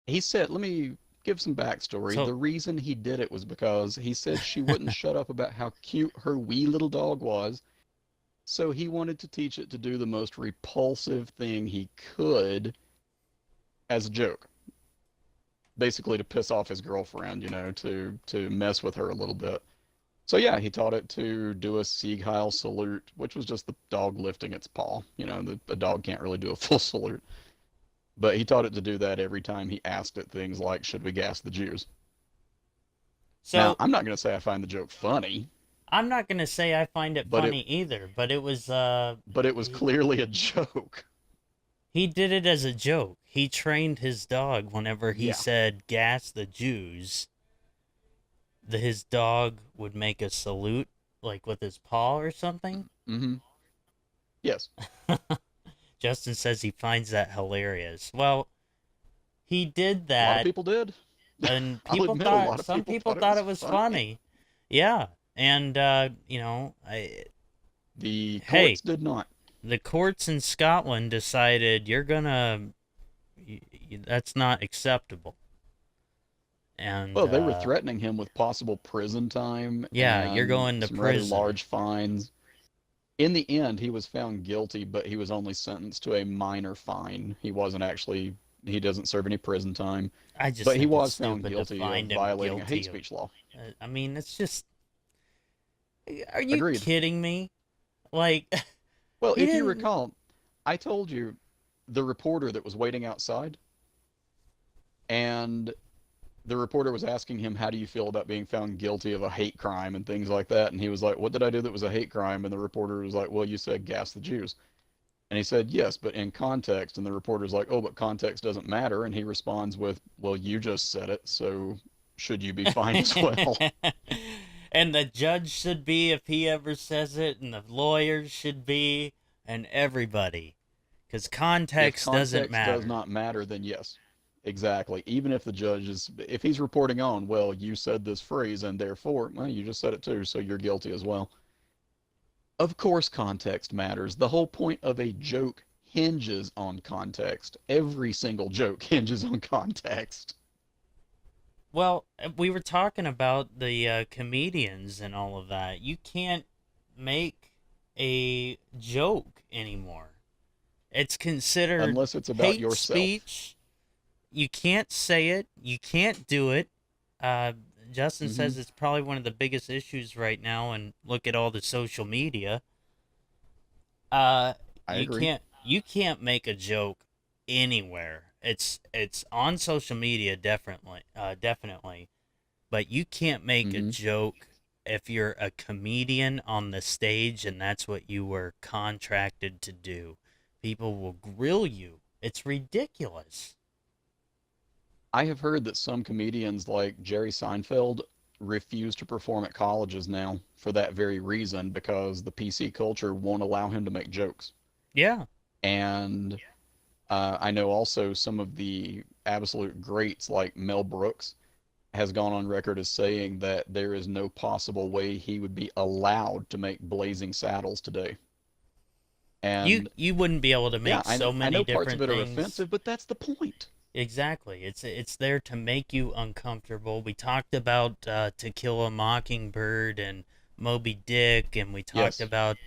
he said, let me give some backstory. So The reason he did it was because he said she wouldn't shut up about how cute her wee little dog was. So he wanted to teach it to do the most repulsive thing he could as a joke, basically to piss off his girlfriend, to mess with her a little bit. So yeah, he taught it to do a Sieg Heil salute, which was just the dog lifting its paw. The dog can't really do a full salute. But he taught it to do that every time he asked it things like, should we gas the Jews? Now, so I'm not going to say I find the joke funny, I'm not gonna say I find it but it funny either, but it was but it was he, clearly a joke. he did it as a joke. He trained his dog whenever he Yeah. said gas the Jews, his dog would make a salute like with his paw or something. Mm-hmm. Yes. Justin says he finds that hilarious. Well, he did A lot of that people did. and I'll people admit a lot thought of some people people thought it thought was it was funny. funny. Yeah. And The hey, courts did not. the courts in Scotland decided that's not acceptable. And Well, they were threatening him with possible prison time yeah, you're and going to some rather prison. large fines. In the end, he was found guilty, but he was only sentenced to a minor fine. He doesn't serve any prison time, I just but he think it's was found stupid to guilty of find him violating a hate guilty of. speech law. I mean, it's just. Are you Agreed. kidding me? Like, Well, he if you didn't. recall, I told you the reporter that was waiting outside, and the reporter was asking him, how do you feel about being found guilty of a hate crime and things like that? And he was like, what did I do that was a hate crime? And the reporter was like, well, you said gas the Jews. And he said, yes, but in context. And the reporter's like, oh, but context doesn't matter. And he responds with, well, you just said it, so should you be fined as well? And the judge should be if he ever says it, and the lawyers should be, and everybody. Because If context doesn't context does matter. not matter, then yes, exactly. Even if the judge is, if he's reporting on, well, you said this phrase and therefore, well, you just said it too, so you're guilty as well. Of course, context matters. The whole point of a joke hinges on context. Every single joke hinges on context. Well, we were talking about the comedians and all of that. You can't make a joke anymore. It's considered Unless it's about hate yourself. speech. You can't say it. You can't do it. Uh, Justin Hmm. says it's probably one of the biggest issues right now. And look at all the social media. Uh, I agree. you can't make a joke anywhere. It's on social media definitely, but you can't make a Hmm. joke if you're a comedian on the stage and that's what you were contracted to do. People will grill you. It's ridiculous. I have heard that some comedians like Jerry Seinfeld refuse to perform at colleges now for that very reason because the PC culture won't allow him to make jokes. Yeah. And I know also some of the absolute greats like Mel Brooks has gone on record as saying that there is no possible way he would be allowed to make Blazing Saddles today. You And you wouldn't be able to yeah, make I know so I many know parts of different it are things. offensive, but that's the point. Exactly. It's there to make you uncomfortable. We talked about To Kill a Mockingbird and Moby Dick, and we talked Yes, about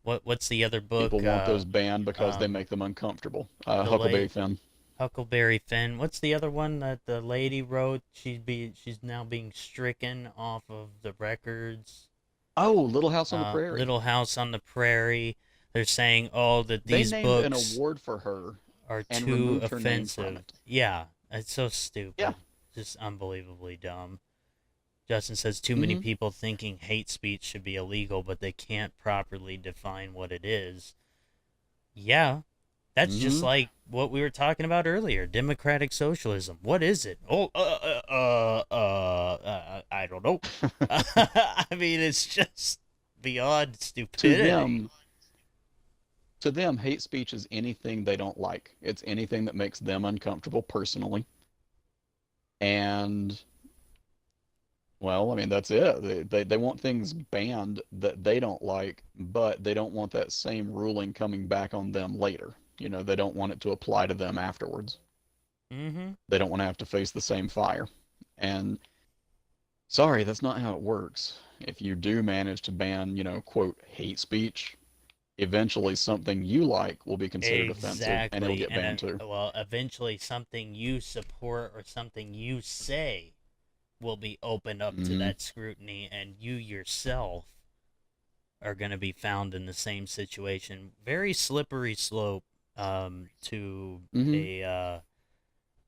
what's the other people book? want those banned because they Um, make them uncomfortable. the Huckleberry late Finn. Huckleberry Finn. What's the other one that the lady wrote? She's now being stricken off of the records. Oh, Little House on the Prairie. Little House on the Prairie. They're saying, oh, that They these named an books award for her are and too removed her name from offensive. it. Yeah, it's so Yeah. stupid. Just unbelievably dumb. Justin says too many Hmm. people thinking hate speech should be illegal, but they can't properly define what it is. Yeah, that's just Hmm. like what we were talking about earlier. Democratic socialism. What is it? Oh, I don't know. I mean, it's just beyond To stupidity. them, to them, hate speech is anything they don't like. It's anything that makes them uncomfortable personally. And well, I mean, that's it. They want things banned that they don't like, but they don't want that same ruling coming back on them later. They don't want it to apply to them afterwards. Mm-hmm. They don't want to have to face the same fire. And sorry, that's not how it works. If you do manage to ban, quote, hate speech, eventually something you like will be considered offensive and it'll Exactly. get And banned too. well, eventually something you support or something you say will be opened up to Hmm. that scrutiny, and you yourself are going to be found in the same situation. Very slippery slope to Hmm. a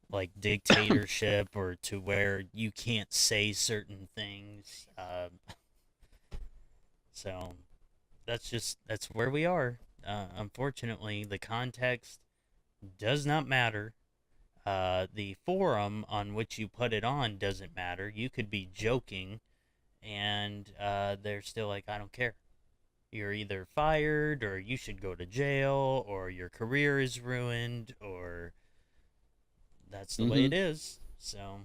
like dictatorship, or to where you can't say certain things. So that's where we are. Unfortunately, the context does not matter. The forum on which you put it on doesn't matter. You could be joking, and they're still like, I don't care. You're either fired, or you should go to jail, or your career is ruined, or that's the way Hmm. it is. So,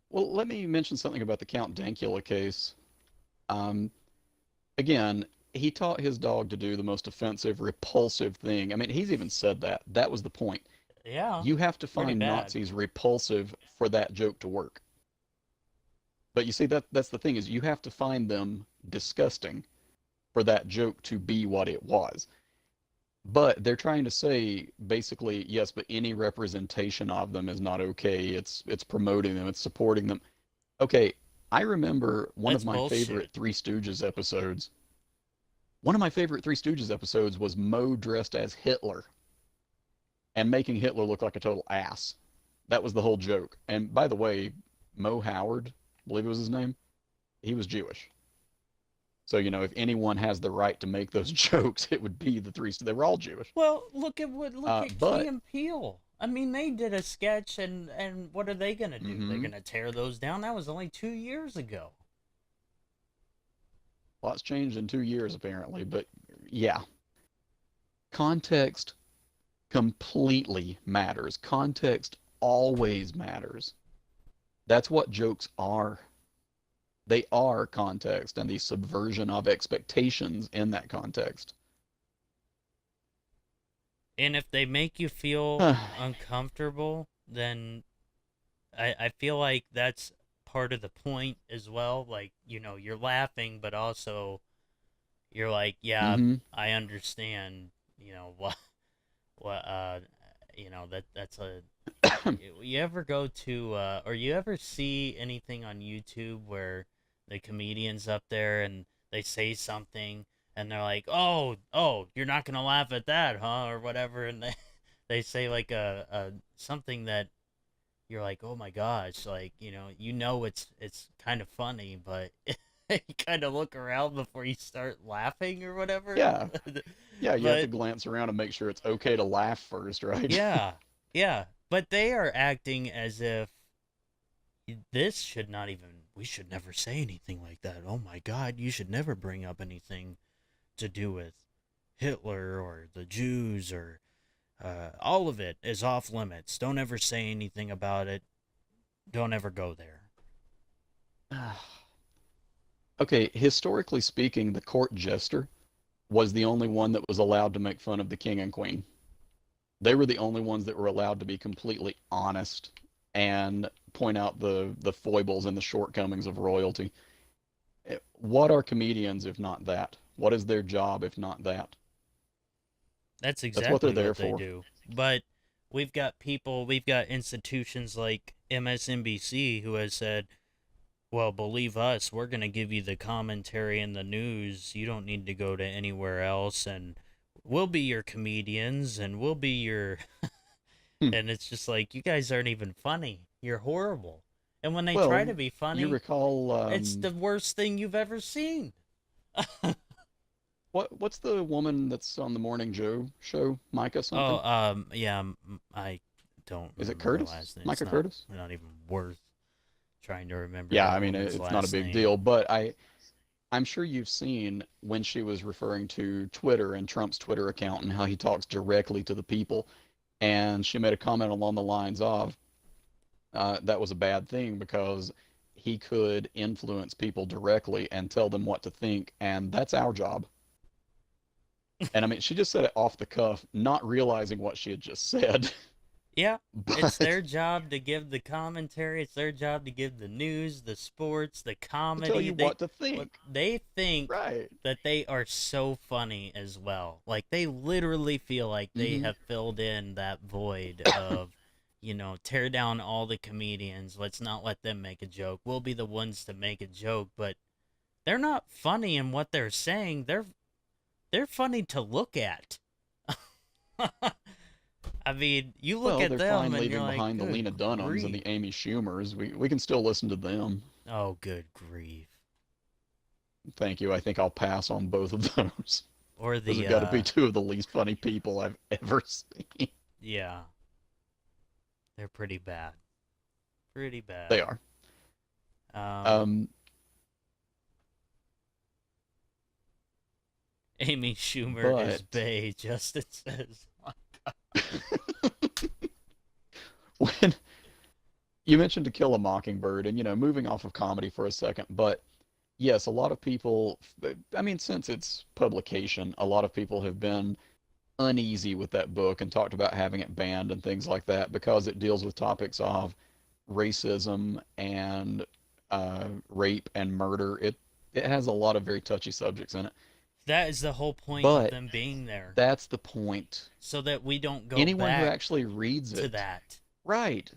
Well, let me mention something about the Count Dankula case. Um, Again, he taught his dog to do the most offensive, repulsive thing. I mean, he's even said that. That was the point. yeah, You have to pretty find bad. Nazis repulsive for that joke to work. But you see, that's the thing is you have to find them disgusting for that joke to be what it was. But they're trying to say basically, yes, but any representation of them is not okay. It's promoting them, it's supporting them. Okay, I remember one of That's my bullshit. favorite Three Stooges episodes. One of my favorite Three Stooges episodes was Moe dressed as Hitler and making Hitler look like a total ass. That was the whole joke. And by the way, Moe Howard, I believe it was his name, he was Jewish. So, if anyone has the right to make those jokes, it would be the Three Stooges. They were all Jewish. Well, look at Key But, and Peele. I mean, they did a sketch, and what are they gonna do? They're mm-hmm, gonna tear those down. That was only 2 years ago. lots changed in 2 years apparently. But yeah, context completely matters. Context always matters. That's what jokes are. They are context and the subversion of expectations in that context. And if they make you feel uncomfortable, then I feel like that's part of the point as well. Like, you're laughing, but also you're like, yeah, Mm-hmm. I understand, what, that's a. You ever go to, or you ever see anything on YouTube where the comedian's up there and they say something and they're like, oh, you're not gonna laugh at that, huh, or whatever, and they say like a something that you're like, oh my gosh, like, it's kind of funny, but you kind of look around before you start laughing or whatever. Yeah. Yeah, you have to But glance around and make sure it's okay to laugh first, right? yeah, yeah, but they are acting as if this should not even, we should never say anything like that. Oh my god, you should never bring up anything to do with Hitler or the Jews, or all of it is off limits. Don't ever say anything about it. Don't ever go there. Okay, historically speaking, the court jester was the only one that was allowed to make fun of the king and queen. They were the only ones that were allowed to be completely honest and point out the foibles and the shortcomings of royalty. What are comedians if not that? What is their job if not that? That's That's what they're exactly there what they for. do. But we've got institutions like MSNBC who has said, well, believe us, we're going to give you the commentary and the news. You don't need to go to anywhere else, and we'll be your comedians, and we'll be your. Hmm. And it's just like, you guys aren't even funny. You're horrible. And when they try Well, to be you funny, recall it's the worst thing you've ever seen. what's the woman that's on the Morning Joe show? Micah something? Yeah, I don't Is it remember her Curtis? last name. It's Micah not Curtis? not even worth trying to remember Yeah, that I mean woman's it's not a last big name. deal, but I'm sure you've seen when she was referring to Twitter and Trump's Twitter account and how he talks directly to the people. And she made a comment along the lines of that was a bad thing because he could influence people directly and tell them what to think, and that's our job. And I mean, she just said it off the cuff, not realizing what she had just said. Yeah, it's But their job to give the commentary. It's their job to give the news, the sports, the to tell comedy. you They what to what think. they think Right. that they are so funny as well. Like they literally feel like they Hmm. have filled in that void of, tear down all the comedians. Let's not let them make a joke. We'll be the ones to make a joke, but they're not funny in what they're saying. They're funny to look at. I mean, you look Well, at they're them fine and you're leaving like, behind the good Lena Dunhams and grief. the Amy Schumers. We can still listen to them. Oh, good grief. Thank you. I think I'll pass on both of those. Or Those the have got to be two of the least funny people I've ever seen. yeah, they're pretty bad. Pretty bad. They are. Um Um, Amy Schumer is but bae, Justin says. when you mentioned To Kill a Mockingbird, and moving off of comedy for a second, but yes, a lot of people, I mean, since its publication, a lot of people have been uneasy with that book and talked about having it banned and things like that because it deals with topics of racism and rape and murder. It has a lot of very touchy subjects in it. That is the whole point of But them being there. that's the point. So that we don't go Anyone who back actually reads to it, that. right,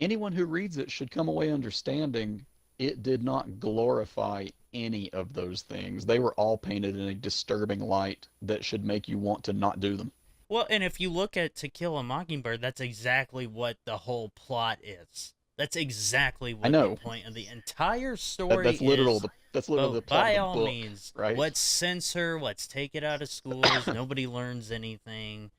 anyone who reads it should come away understanding it did not glorify any of those things. They were all painted in a disturbing light that should make you want to not do them. Well, and if you look at To Kill a Mockingbird, that's exactly what the whole plot is. That's exactly I what the know point of the entire that story is. that's literally the But plot of by the all book, means, right? let's censor, let's take it out of schools. Nobody learns anything.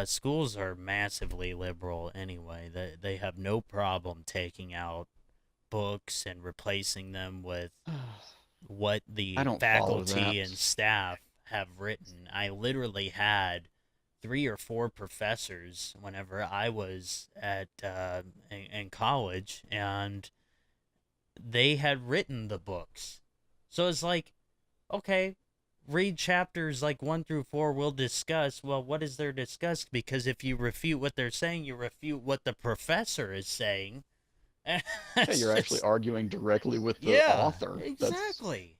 Schools are massively liberal anyway. They have no problem taking out books and replacing them with what I the don't follow faculty that. and staff have written. I literally had three or four professors whenever I was at in college, and they had written the books. So it's like, okay, read chapters like 1 through 4. We'll discuss. Well, what is there discussed? Because if you refute what they're saying, you refute what the professor is saying. And Yeah, it's you're actually just, arguing directly with the yeah, author. That's exactly.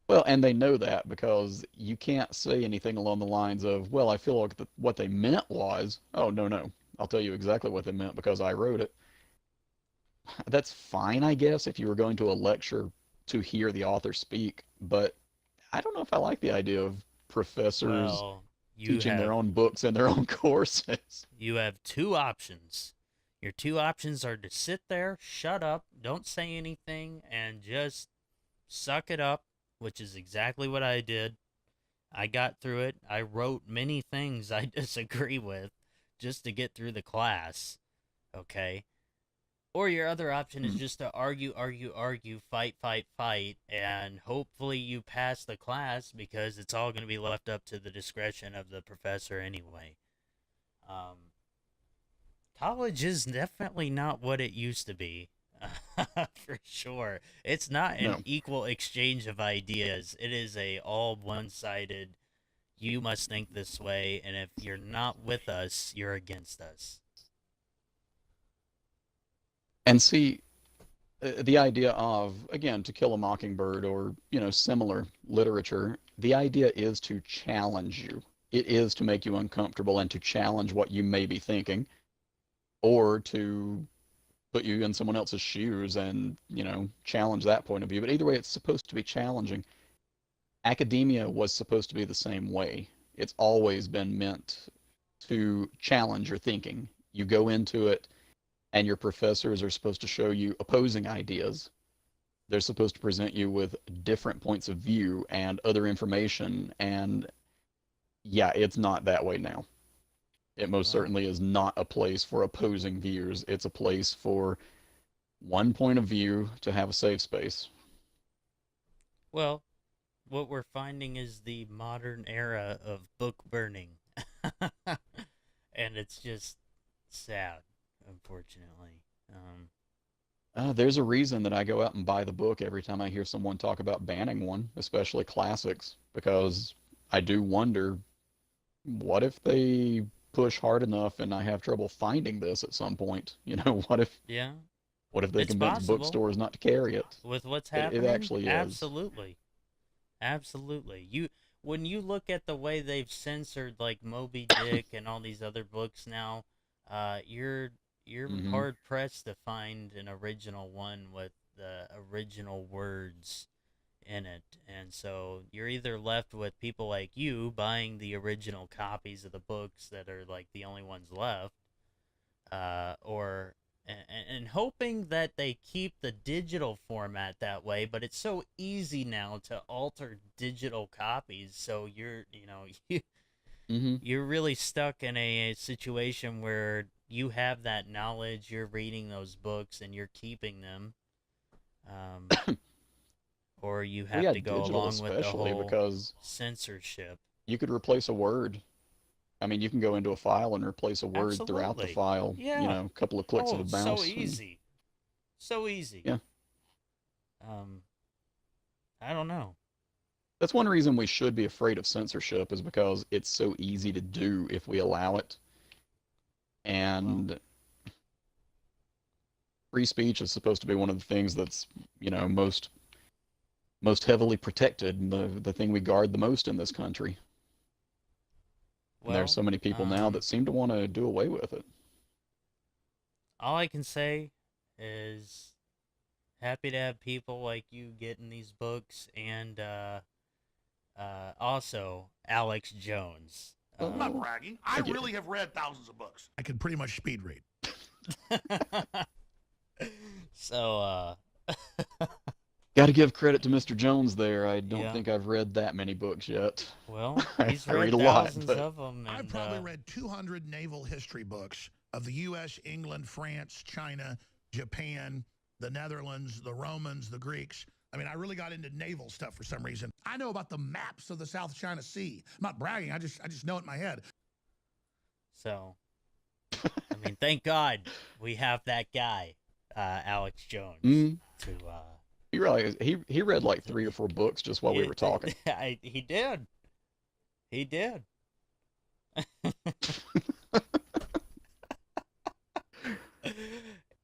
well, and they know that because you can't say anything along the lines of, well, I feel like what they meant was, oh, no, no, I'll tell you exactly what they meant because I wrote it. That's fine, I guess, if you were going to a lecture to hear the author speak, but I don't know if I like the idea of professors Well, you teaching their have own books in their own courses. you have two options. Your two options are to sit there, shut up, don't say anything, and just suck it up, which is exactly what I did. I got through it. I wrote many things I disagree with just to get through the class. Okay. Or your other option is Hmm. just to argue, argue, argue, fight, fight, fight, and hopefully you pass the class because it's all going to be left up to the discretion of the professor anyway. Um, College is definitely not what it used to be. For sure. It's not an No. equal exchange of ideas. It is a all one-sided you must think this way, and if you're not with us, you're against us. And see, the idea of, again, To Kill a Mockingbird or, similar literature, the idea is to challenge you. It is to make you uncomfortable and to challenge what you may be thinking or to put you in someone else's shoes and, challenge that point of view. But either way, it's supposed to be challenging. Academia was supposed to be the same way. It's always been meant to challenge your thinking. You go into it, and your professors are supposed to show you opposing ideas. They're supposed to present you with different points of view and other information. And yeah, it's not that way now. It most Well, certainly is not a place for opposing views. It's a place for one point of view to have a safe space. well, what we're finding is the modern era of book burning. And it's just sad, unfortunately. There's a reason that I go out and buy the book every time I hear someone talk about banning one, especially classics, because I do wonder what if they push hard enough and I have trouble finding this at some point? Yeah, What if they it's convince possible bookstores not to carry it? with what's It happening. actually is. Absolutely, absolutely. When you look at the way they've censored like Moby Dick and all these other books now, you're Hmm. hard pressed to find an original one with the original words in it. And so you're either left with people like you buying the original copies of the books that are like the only ones left, or and hoping that they keep the digital format that way. But it's so easy now to alter digital copies, so Hmm. you're really stuck in a situation where you have that knowledge, you're reading those books, and you're keeping them. Um, or you Well, have yeah, to go digital along with the especially whole because censorship. you could replace a word. I mean, you can go into a file and replace a word throughout the Absolutely. file, Yeah. a couple of clicks of Oh, a so mouse, and easy. So easy. yeah. Um, I don't know. That's one reason we should be afraid of censorship is because it's so easy to do if we allow it. Well, And free speech is supposed to be one of the things that's, most heavily protected and the thing we guard the most in this country. And there's well, so many people now that um, seem to want to do away with it. all I can say is happy to have people like you getting these books, and also Alex Jones. Well, I'm not bragging. I thank you. really have read thousands of books. I can pretty much speed read. So, Got to give credit to Mr. Jones there. I don't yeah. think I've read that many books yet. Well, I, he's I read read a lot, thousands but of them, I've and probably read 200 naval history books of the U.S., England, France, China, Japan, the Netherlands, the Romans, the Greeks. I mean, I really got into naval stuff for some reason. I know about the maps of the South China Sea. I'm not bragging. I just know it in my head. so I mean, thank God we have that guy, Alex Jones, mm, to he read like three or four books just while we were talking. he did. He did.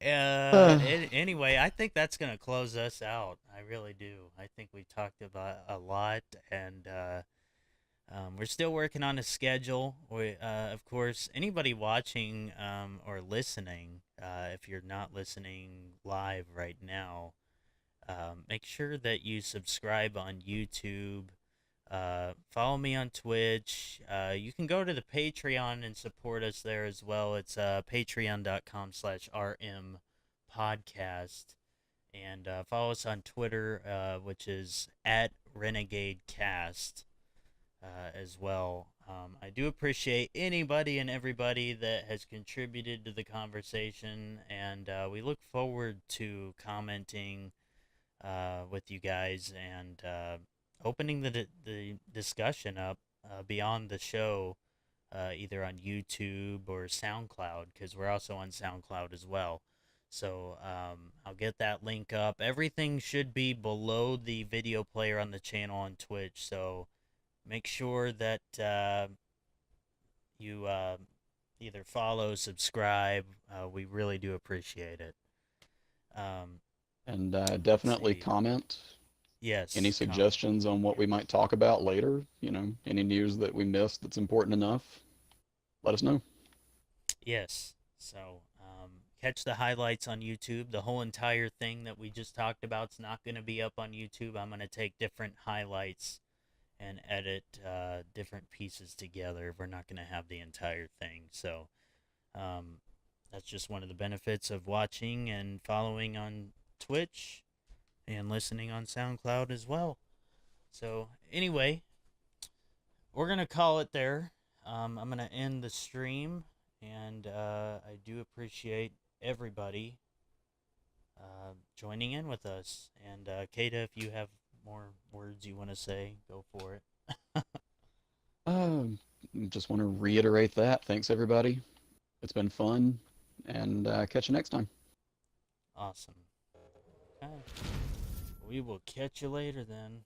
Anyway, I think that's gonna close us out. I really do. I think we talked about a lot, and we're still working on a schedule. Of course, anybody watching or listening, if you're not listening live right now, make sure that you subscribe on YouTube. Follow me on Twitch. You can go to the Patreon and support us there as well. It's patreon.com/rm podcast. And follow us on Twitter, which is at RenegadeCast as well. I do appreciate anybody and everybody that has contributed to the conversation, and we look forward to commenting with you guys and opening the discussion up beyond the show, either on YouTube or SoundCloud, because we're also on SoundCloud as well. So I'll get that link up. Everything should be below the video player on the channel on Twitch. So make sure that you either follow, subscribe. We really do appreciate it. And Let's definitely see. comment any Yes, suggestions on what we might talk about later. Any news that we missed that's important enough. Let us know. yes. So catch the highlights on YouTube. The whole entire thing that we just talked about is not going to be up on YouTube. I'm going to take different highlights and edit different pieces together. We're not going to have the entire thing. So that's just one of the benefits of watching and following on Twitch and listening on SoundCloud as well. So anyway, we're going to call it there. I'm going to end the stream, and I do appreciate everybody joining in with us. And Kata, if you have more words you want to say, go for it. Um, just want to reiterate that. Thanks, everybody. It's been fun, and catch you next time. Awesome. Okay. We will catch you later then.